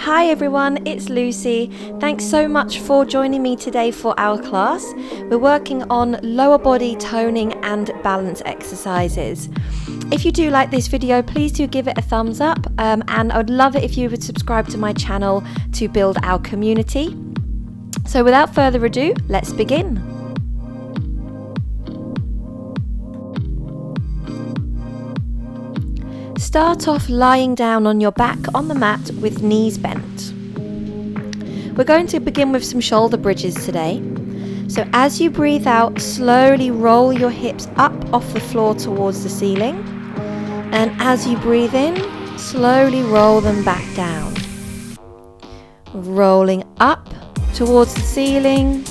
Hi everyone, it's Lucy. Thanks so much for joining me today for our class. We're working on lower body toning and balance exercises. If you do like this video, please do give it a thumbs up, and I would love it if you would subscribe to my channel to build our community. So without further ado, let's begin. Start off lying down on your back on the mat with knees bent. We're going to begin with some shoulder bridges today. So as you breathe out, slowly roll your hips up off the floor towards the ceiling. And as you breathe in, slowly roll them back down. Rolling up towards the ceiling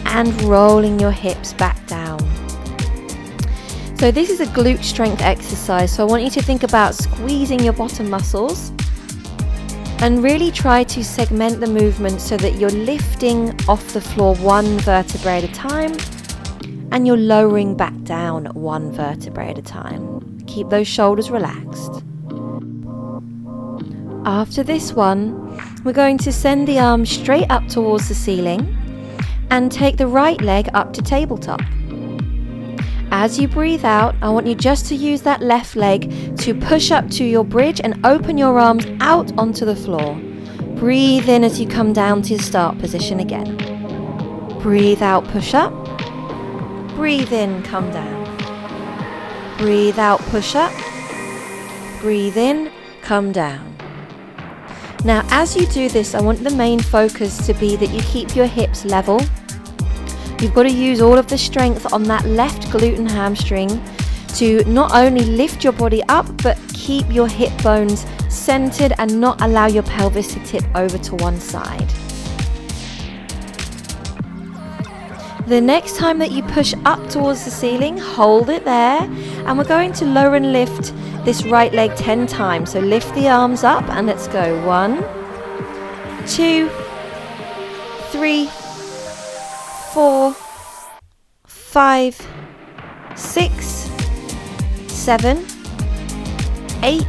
and rolling your hips back down. So this is a glute strength exercise, so I want you to think about squeezing your bottom muscles and really try to segment the movement so that you're lifting off the floor one vertebrae at a time and you're lowering back down one vertebrae at a time. Keep those shoulders relaxed. After this one, we're going to send the arms straight up towards the ceiling and take the right leg up to tabletop. As you breathe out, I want you just to use that left leg to push up to your bridge and open your arms out onto the floor. Breathe in as you come down to your start position again. Breathe out, push up. Breathe in, come down. Breathe out, push up. Breathe in, come down. Now, as you do this, I want the main focus to be that you keep your hips level. You've got to use all of the strength on that left glute and hamstring to not only lift your body up, but keep your hip bones centered and not allow your pelvis to tip over to one side. The next time that you push up towards the ceiling, hold it there, and we're going to lower and lift this right leg 10 times. So lift the arms up and let's go. 1, 2, 3, 4, 5, 6, 7, 8,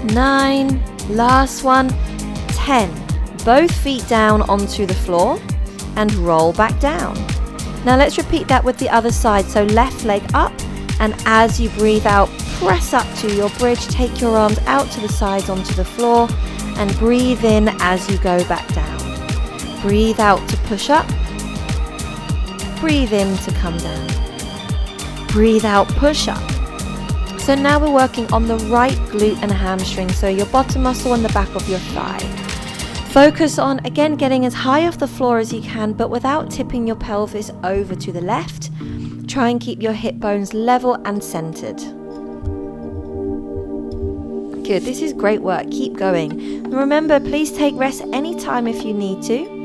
9, last one, 10. Both feet down onto the floor and roll back down. Now let's repeat that with the other side. So left leg up, and as you breathe out, press up to your bridge, take your arms out to the sides onto the floor and breathe in as you go back down. Breathe out to push up. Breathe in to come down. Breathe out, push up. So now we're working on the right glute and hamstring, so your bottom muscle and the back of your thigh. Focus on, again, getting as high off the floor as you can, but without tipping your pelvis over to the left. Try and keep your hip bones level and centered. Good, this is great work. Keep going. Remember, please take rest anytime if you need to.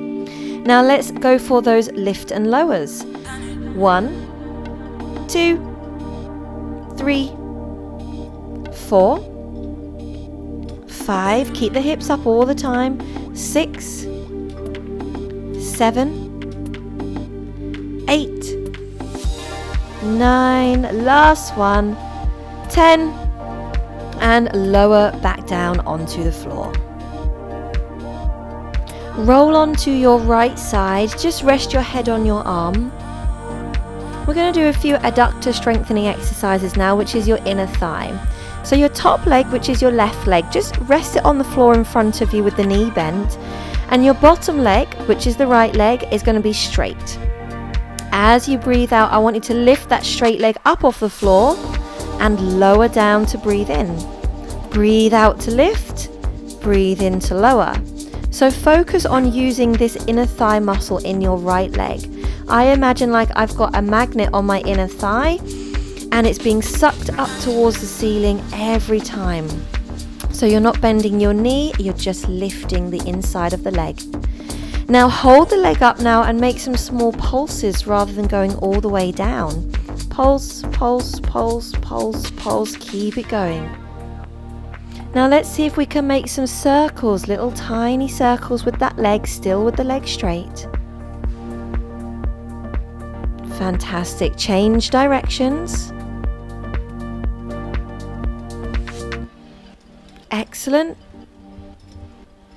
Now let's go for those lift and lowers. 1, 2, 3, 4, 5. Keep the hips up all the time. 6, 7, 8, 9. Last one. 10. And lower back down onto the floor. Roll onto your right side, just rest your head on your arm. We're going to do a few adductor strengthening exercises now, which is your inner thigh. So your top leg, which is your left leg, just rest it on the floor in front of you with the knee bent. And your bottom leg, which is the right leg, is going to be straight. As you breathe out, I want you to lift that straight leg up off the floor and lower down to breathe in. Breathe out to lift, breathe in to lower. So focus on using this inner thigh muscle in your right leg. I imagine like I've got a magnet on my inner thigh and it's being sucked up towards the ceiling every time. So you're not bending your knee, you're just lifting the inside of the leg. Now hold the leg up now and make some small pulses rather than going all the way down. Pulse, pulse, pulse, pulse, pulse, keep it going. Now let's see if we can make some circles, little tiny circles with that leg, still with the leg straight. Fantastic. Change directions. Excellent.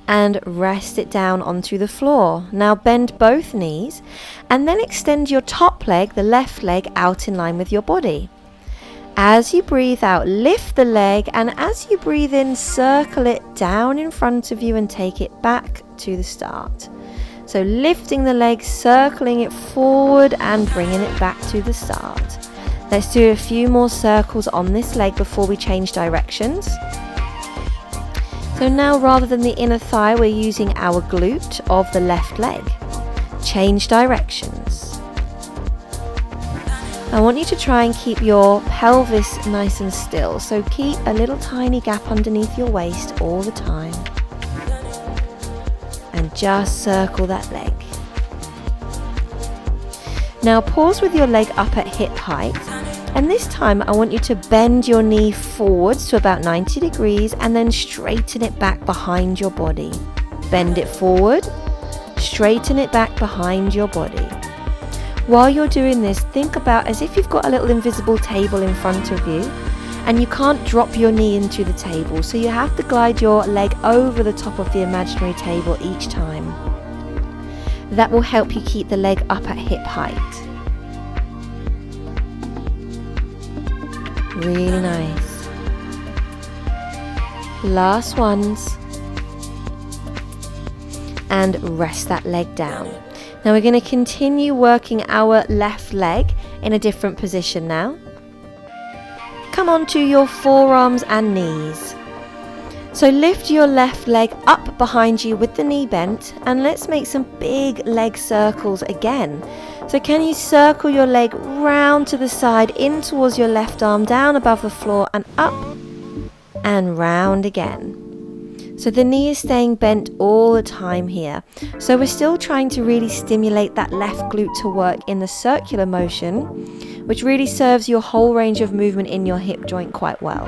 and rest it down onto the floor. Now bend both knees and then extend your top leg, the left leg, out in line with your body. As you breathe out, lift the leg, and as you breathe in, circle it down in front of you and take it back to the start. So lifting the leg, circling it forward and bringing it back to the start. Let's do a few more circles on this leg before we change directions. So now, rather than the inner thigh, we're using our glute of the left leg. Change directions. I want you to try and keep your pelvis nice and still. So keep a little tiny gap underneath your waist all the time. And just circle that leg. Now pause with your leg up at hip height. And this time I want you to bend your knee forwards to about 90 degrees and then straighten it back behind your body. Bend it forward, straighten it back behind your body. While you're doing this, think about as if you've got a little invisible table in front of you and you can't drop your knee into the table, so you have to glide your leg over the top of the imaginary table each time. That will help you keep the leg up at hip height. Really nice. Last ones. And rest that leg down. Now we're going to continue working our left leg in a different position now. Come onto your forearms and knees. So lift your left leg up behind you with the knee bent, and let's make some big leg circles again. So can you circle your leg round to the side, in towards your left arm, down above the floor and up and round again. So the knee is staying bent all the time here. So we're still trying to really stimulate that left glute to work in the circular motion, which really serves your whole range of movement in your hip joint quite well.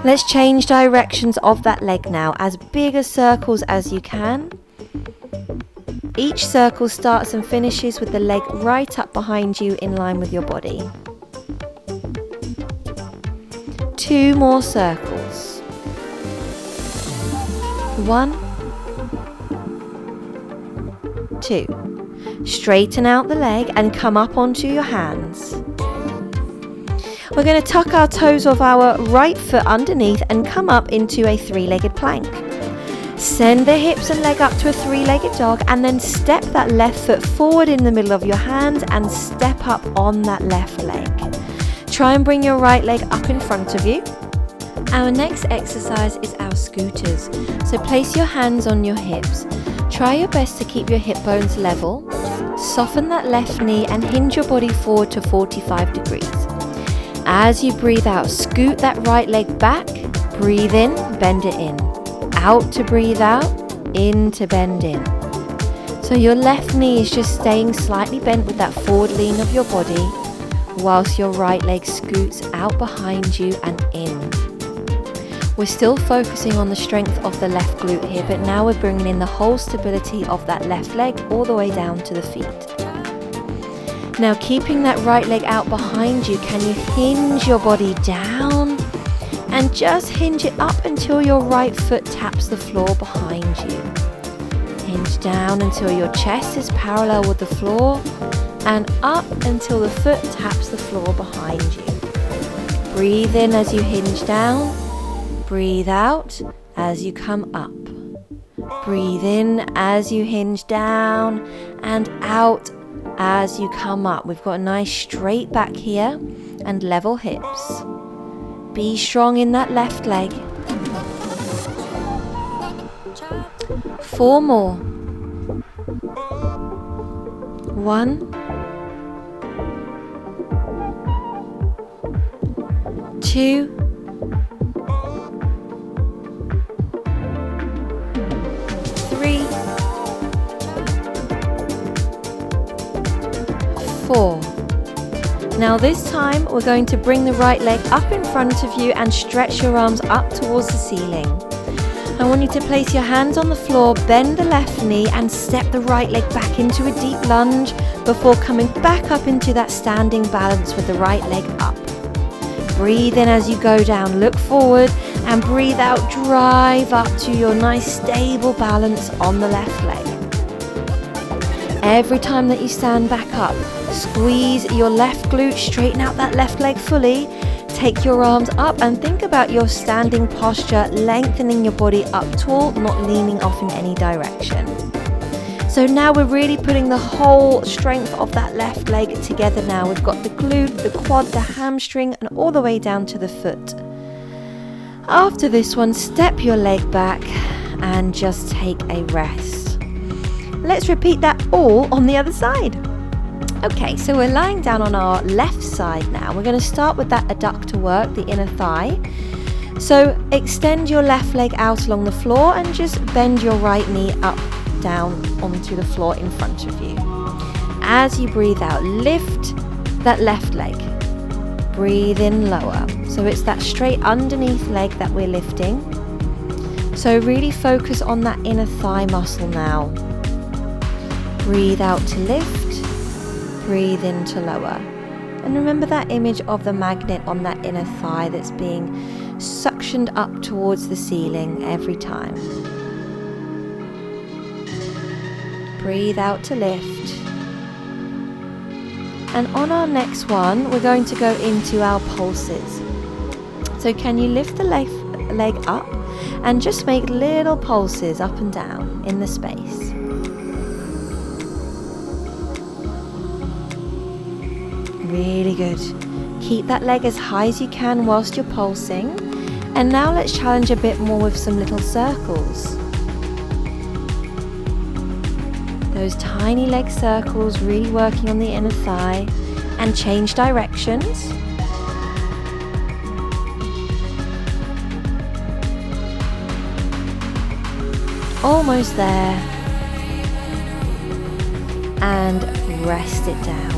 Let's change directions of that leg now, as big as circles as you can. Each circle starts and finishes with the leg right up behind you in line with your body. 2 more circles. 1, 2. Straighten out the leg and come up onto your hands. We're going to tuck our toes of our right foot underneath and come up into a 3-legged plank. Send the hips and leg up to a 3-legged dog, and then step that left foot forward in the middle of your hands and step up on that left leg. Try and bring your right leg up in front of you. Our next exercise is our scooters. So place your hands on your hips. Try your best to keep your hip bones level. Soften that left knee and hinge your body forward to 45 degrees. As you breathe out, scoot that right leg back. Breathe in, bend it in. Out to breathe out, in to bend in. So your left knee is just staying slightly bent with that forward lean of your body, whilst your right leg scoots out behind you and in. We're still focusing on the strength of the left glute here, but now we're bringing in the whole stability of that left leg all the way down to the feet. Now, keeping that right leg out behind you, can you hinge your body down and just hinge it up until your right foot taps the floor behind you. Hinge down until your chest is parallel with the floor and up until the foot taps the floor behind you. Breathe in as you hinge down. Breathe out as you come up. Breathe in as you hinge down and out as you come up. We've got a nice straight back here and level hips. Be strong in that left leg. 4 more. 1, 2, 3, 4. Now this time we're going to bring the right leg up in front of you and stretch your arms up towards the ceiling. I want you to place your hands on the floor, bend the left knee and step the right leg back into a deep lunge before coming back up into that standing balance with the right leg up. Breathe in as you go down, look forward And breathe out, drive up to your nice stable balance on the left leg. Every time that you stand back up, squeeze your left glute, straighten out that left leg fully. Take your arms up and think about your standing posture, lengthening your body up tall, not leaning off in any direction. So now we're really putting the whole strength of that left leg together now. We've got the glute, the quad, the hamstring, and all the way down to the foot. After this one, step your leg back and just take a rest. Let's repeat that all on the other side. Okay, so we're lying down on our left side now. We're going to start with that adductor work, the inner thigh. So extend your left leg out along the floor and just bend your right knee up, down onto the floor in front of you. As you breathe out, lift that left leg. Breathe in lower. So it's that straight underneath leg that we're lifting. So really focus on that inner thigh muscle now. Breathe out to lift. Breathe in to lower. And remember that image of the magnet on that inner thigh that's being suctioned up towards the ceiling every time. Breathe out to lift. And on our next one, we're going to go into our pulses. So can you lift the leg up and just make little pulses up and down in the space. Really good. Keep that leg as high as you can whilst you're pulsing. And now let's challenge a bit more with some little circles. Those tiny leg circles, really working on the inner thigh, and change directions. Almost there. And rest it down.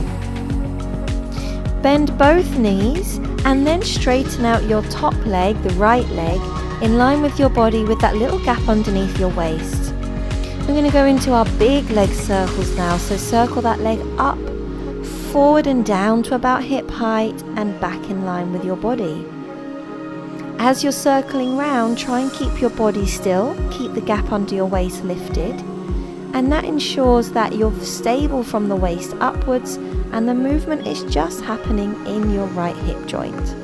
Bend both knees and then straighten out your top leg, the right leg, in line with your body with that little gap underneath your waist. We're going to go into our big leg circles now, so circle that leg up, forward and down to about hip height and back in line with your body. As you're circling round, try and keep your body still, keep the gap under your waist lifted, and that ensures that you're stable from the waist upwards and the movement is just happening in your right hip joint.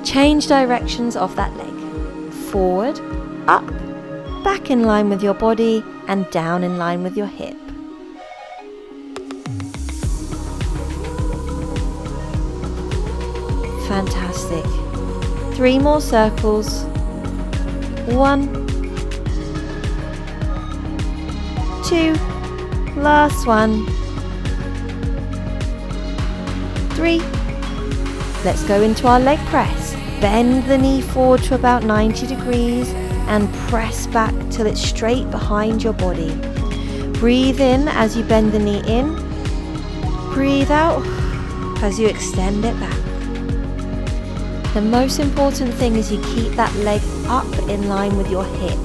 Change directions of that leg, forward, up, back in line with your body and down in line with your hip. Fantastic. 3 more circles. 1, 2, last one. 3. Let's go into our leg press. Bend the knee forward to about 90 degrees and press back till it's straight behind your body. Breathe in as you bend the knee in. Breathe out as you extend it back. The most important thing is you keep that leg up in line with your hip.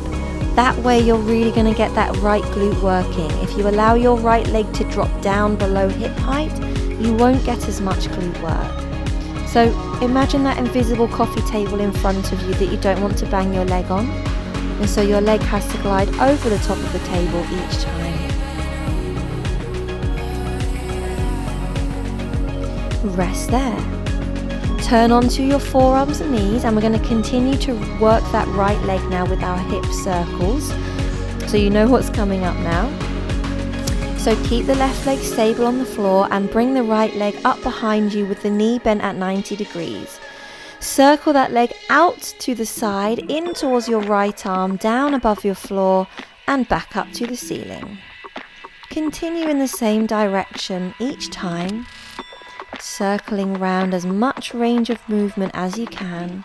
That way you're really going to get that right glute working. If you allow your right leg to drop down below hip height, you won't get as much glute work. So imagine that invisible coffee table in front of you that you don't want to bang your leg on. And so your leg has to glide over the top of the table each time. Rest there. Turn onto your forearms and knees, and we're going to continue to work that right leg now with our hip circles. So you know what's coming up now. So keep the left leg stable on the floor and bring the right leg up behind you with the knee bent at 90 degrees. Circle that leg out to the side, in towards your right arm, down above your floor and back up to the ceiling. Continue in the same direction each time, circling round as much range of movement as you can.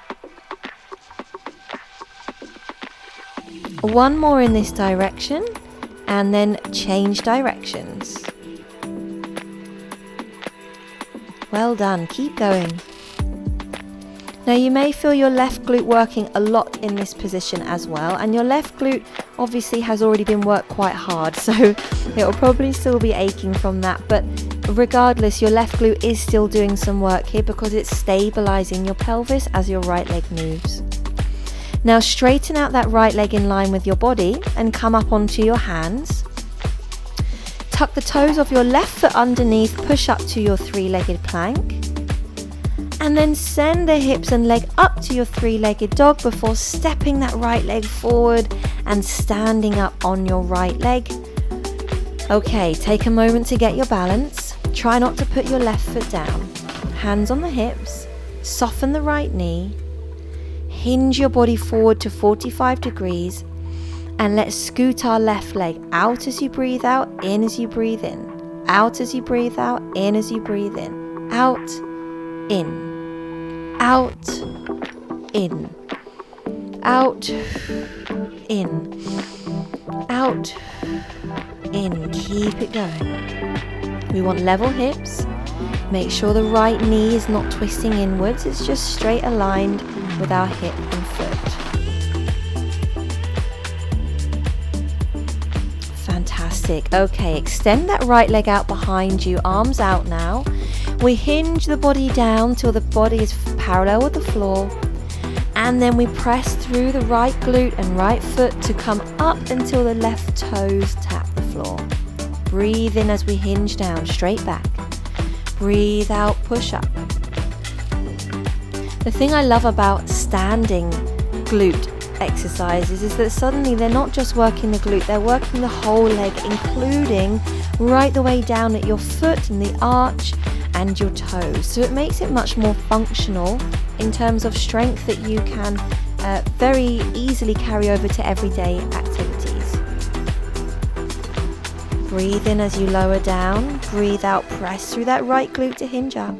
1 more in this direction and then change directions. Well done, keep going. Now you may feel your left glute working a lot in this position as well, and your left glute obviously has already been worked quite hard, so it will probably still be aching from that, but regardless, your left glute is still doing some work here because it's stabilizing your pelvis as your right leg moves. Now straighten out that right leg in line with your body and come up onto your hands. Tuck the toes of your left foot underneath, push up to your three-legged plank. And then send the hips and leg up to your three-legged dog before stepping that right leg forward and standing up on your right leg. Okay, take a moment to get your balance. Try not to put your left foot down. Hands on the hips, soften the right knee, hinge your body forward to 45 degrees, and let's scoot our left leg out as you breathe out, in as you breathe in. Out as you breathe out, in as you breathe in. Out, in. Out, in. Out, in. Out, in. Keep it going. We want level hips. Make sure the right knee is not twisting inwards. It's just straight aligned with our hip and foot. Fantastic. Okay, extend that right leg out behind you, arms out now. We hinge the body down till the body is parallel with the floor. And then we press through the right glute and right foot to come up until the left toes tap the floor. Breathe in as we hinge down, straight back. Breathe out, push up. The thing I love about standing glute exercises is that suddenly they're not just working the glute, they're working the whole leg, including right the way down at your foot and the arch and your toes. So it makes it much more functional in terms of strength that you can very easily carry over to everyday activities. Breathe in as you lower down. Breathe out, press through that right glute to hinge up.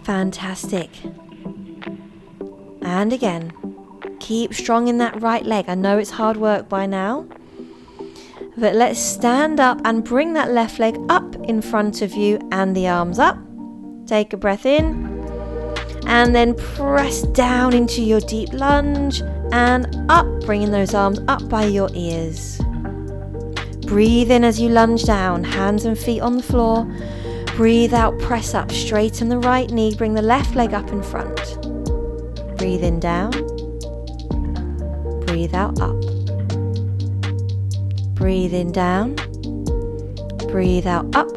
Fantastic. And again, keep strong in that right leg. I know it's hard work by now, but let's stand up and bring that left leg up in front of you and the arms up. Take a breath in and then press down into your deep lunge and up, bringing those arms up by your ears. Breathe in as you lunge down, hands and feet on the floor. Breathe out, press up, straighten the right knee, bring the left leg up in front. Breathe in down, breathe out up. Breathe in down, breathe out up.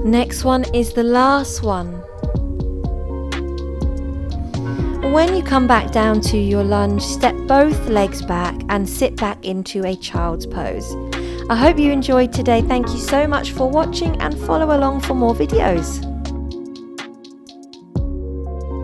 Next one is the last one. When you come back down to your lunge, step both legs back and sit back into a child's pose. I hope you enjoyed today. Thank you so much for watching and follow along for more videos.